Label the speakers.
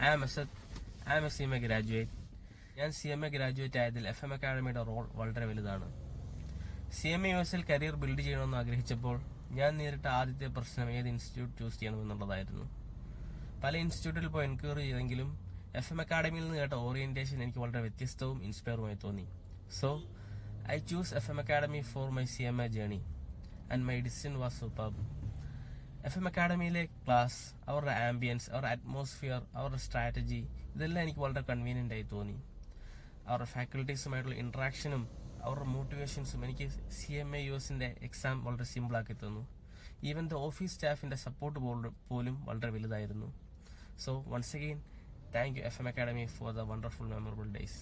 Speaker 1: I am Asad. I am a CMA graduate. ഞാൻ CMA graduate ആയതിൽ FM അക്കാഡമിയുടെ role വളരെ വലുതാണ്. CMA US-ൽ career build ചെയ്യണമെന്ന് ആഗ്രഹിച്ചപ്പോൾ ഞാൻ നേരിട്ട ആദ്യത്തെ പ്രശ്നം ഏത് ഇൻസ്റ്റിറ്റ്യൂട്ട് ചൂസ് ചെയ്യണമെന്നുള്ളതായിരുന്നു. പല ഇൻസ്റ്റിറ്റ്യൂട്ടിൽ പോയി എൻക്വയറി ചെയ്തെങ്കിലും FM അക്കാഡമിയിൽ നിന്ന് കേട്ട ഓറിയന്റേഷൻ എനിക്ക് വളരെ വ്യത്യസ്തവും ഇൻസ്പയറുമായി തോന്നി. So I choose FM Academy for my CMA journey and my decision was superb. FM അക്കാഡമിയിലെ ക്ലാസ്, അവരുടെ ആംബിയൻസ്, അവരുടെ അറ്റ്മോസ്ഫിയർ, അവരുടെ സ്ട്രാറ്റജി ഇതെല്ലാം എനിക്ക് വളരെ കൺവീനിയൻ്റ് ആയി തോന്നി. അവരുടെ ഫാക്കൽറ്റീസുമായിട്ടുള്ള ഇൻട്രാക്ഷനും അവരുടെ മോട്ടിവേഷൻസും എനിക്ക് CMA US-ന്റെ എക്സാം വളരെ സിമ്പിളാക്കി തന്നു. ഈവൻ ദ ഓഫീസ് സ്റ്റാഫിൻ്റെ സപ്പോർട്ട് പോലും വളരെ വലുതായിരുന്നു. So once again thank you FM Academy for the wonderful memorable days.